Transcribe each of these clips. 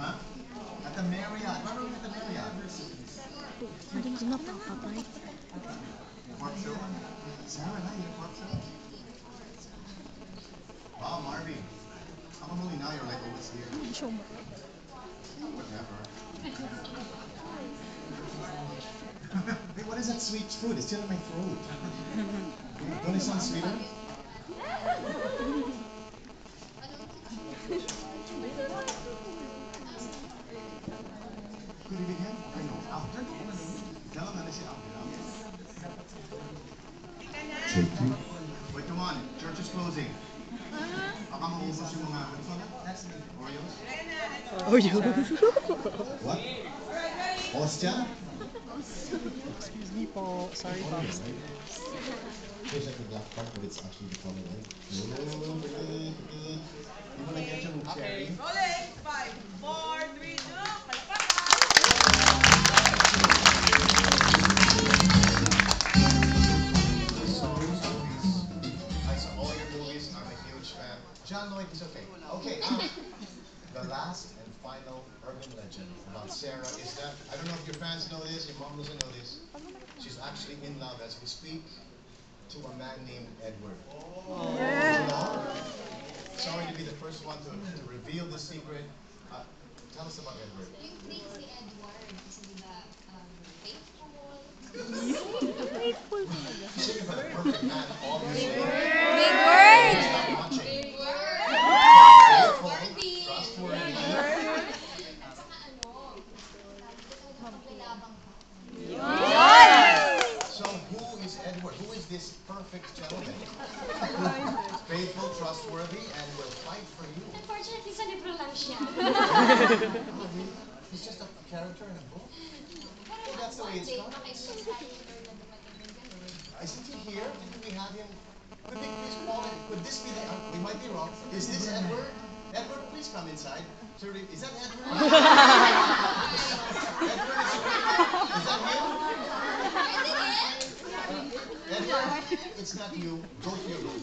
Huh? At the Marriott. Why were we at the Marriott? Hindi na papapay. Corp show? Sarah, na yung corp show? Wow, Marvin. How come only now you're like, oh, what's here? Show mo. Whatever. Hey, what is that sweet fruit? It's still in my throat. Don't it sound sweeter? Could it begin? I know. After? Tell them that I say after. Take two. Wait, come on. Church is closing. Baka maubos yung mga Oreos? Oreos. What? Hostia? Excuse me po. Sorry po. There's like the black part, but it's actually the color, right? You wanna get your cherry? Rolling! 5, 4, 3, 2, palakpakan! I saw all your movies. I'm a huge fan. John Lloyd is okay. Okay, the last and final urban legend about Sarah is that, I don't know if your fans know this, your mom doesn't know this, she's actually in love as we speak to a man named Edward. You know? Sorry to be the first one to reveal the secret. Tell us about Edward. Yung thing si Edward, kasi diba, faithful. Faithful. She's looking for the perfect man, obviously. Big word! Stop watching. Big word! Faithful, Worthy! trustworthy. At saka magpapakilabang ka. So who is Edward? Who is this perfect gentleman? Faithful, trustworthy, and will fight for you. Unfortunately, sa libro lang siya. Oh, really? He's just a character in a book? Pero That's the way it's done. maka-expect tayo na dumating ng ganun. Isn't he here? Didn't we have him? Could we please call him? Could this be the... we might be wrong. Is this Edward? Edward, please come inside. Sir, is that Edward? Edward, is that him? Edward, it's not you. Go to your room.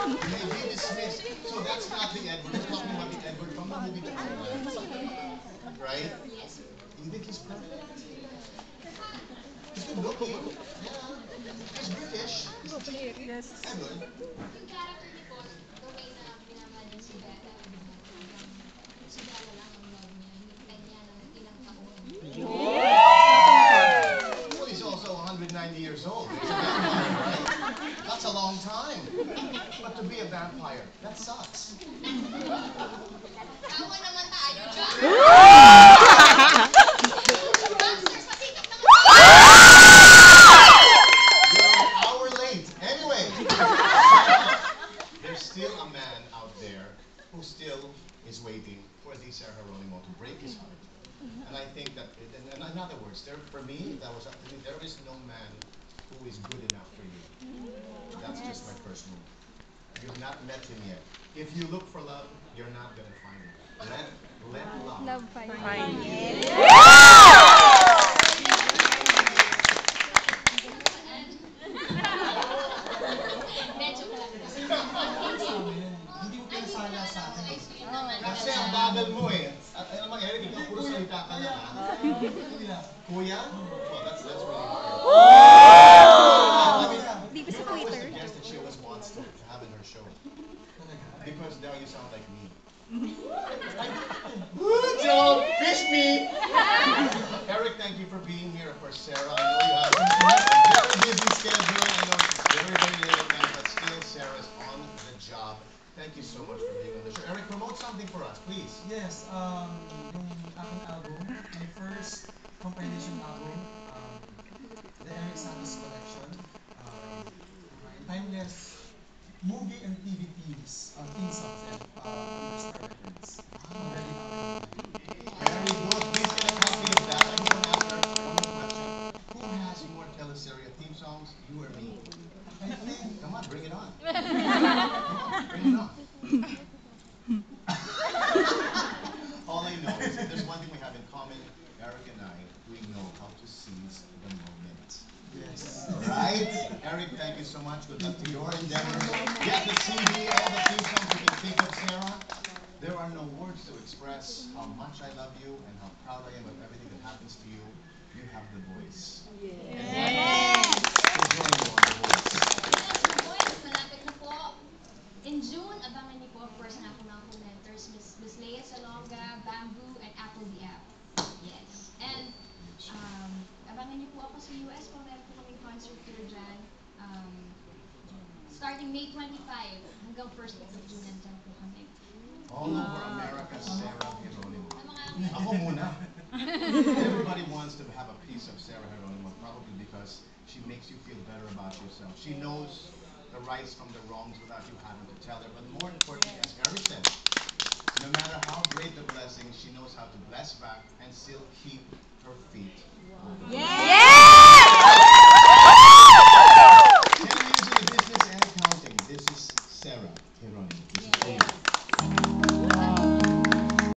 You may be dismissed. So that's not the Edward. We're talking about the Edward from the movie The Homeland. Right? Yes. You think he's perfect? He's good looking. Yeah. He's British. Yes. Edward. Yung character ni Paul, the way na pinamahal niya si Bella, si Bella lang ang love niya, hinintay niya ng ilang taon. Well, he's also 190 years old. He's a vampire, right? That's a long time. But to be a vampire, that sucks. Tawa naman tayo dyan! Masters, pasikat naman! You're an hour late. Anyway, there's still a man out there who still is waiting for the Sarah Geronimo to break his heart. And I think that, in other words, for me, that was up to me, there is no man who is good enough for you. That's just my personal. You've not met him yet. If you look for love, you're not going to find it. Let love. Love find. Medyo lang. Hindi mo pinasala sa atin. Kasi ang bagal mo eh. At ano naman, Eric, ikaw puro salita ka lang ha. Kuya. Kuya? Well, that's really hard. Di ba sa I always Twitter? suggest that she always wants to have in her show. Because now you sound like me. So, fish me! Eric, thank you for being here. Of course, Sarah, I know you have a very busy schedule. I know it's very, very late at night, but still, Sarah's on the job. Thank you so much for being on the show. Eric, promote something for us, please. Yes, yung aking album, my first compilation album, the Eric Santos Collection, my timeless movie and TV themes, theme songs, and Star Records. Very happy. Very good. Please get a copy of that. I just want to ask her one more question. Who has more teleserye theme songs, you or me? I think, Come on, bring it on. Come on, bring it on. All I know is that there's one thing we have in common, Eric and I, we know how to seize the moment. yes. Right? Eric, thank you so much. Good luck to your endeavors. Get the CD, all the theme songs you can think of, Sarah. There are no words to it. express how much I love you and how proud I am of everything that happens to you, you have the voice. Yes! So join me on the voice. Yes, the voice, malapit na po. In June, abangan niyo po, of course, ang aking mga commenters, Miss Leia Salonga, Bamboo, and Apple the App. Yes. And, abangan niyo po ako sa US kung meron po kaming concert tour dyan. Starting May 25 hanggang first week of June, nandyan po kami. All over America, Sarah Geronimo. Ang mga Ako muna. Everybody wants to have a piece of Sarah Geronimo, probably because she makes you feel better about yourself. She knows the rights from the wrongs without you having to tell her. But more importantly, as Eric said, no matter how great the blessing, she knows how to bless back and still keep her feet. Yes!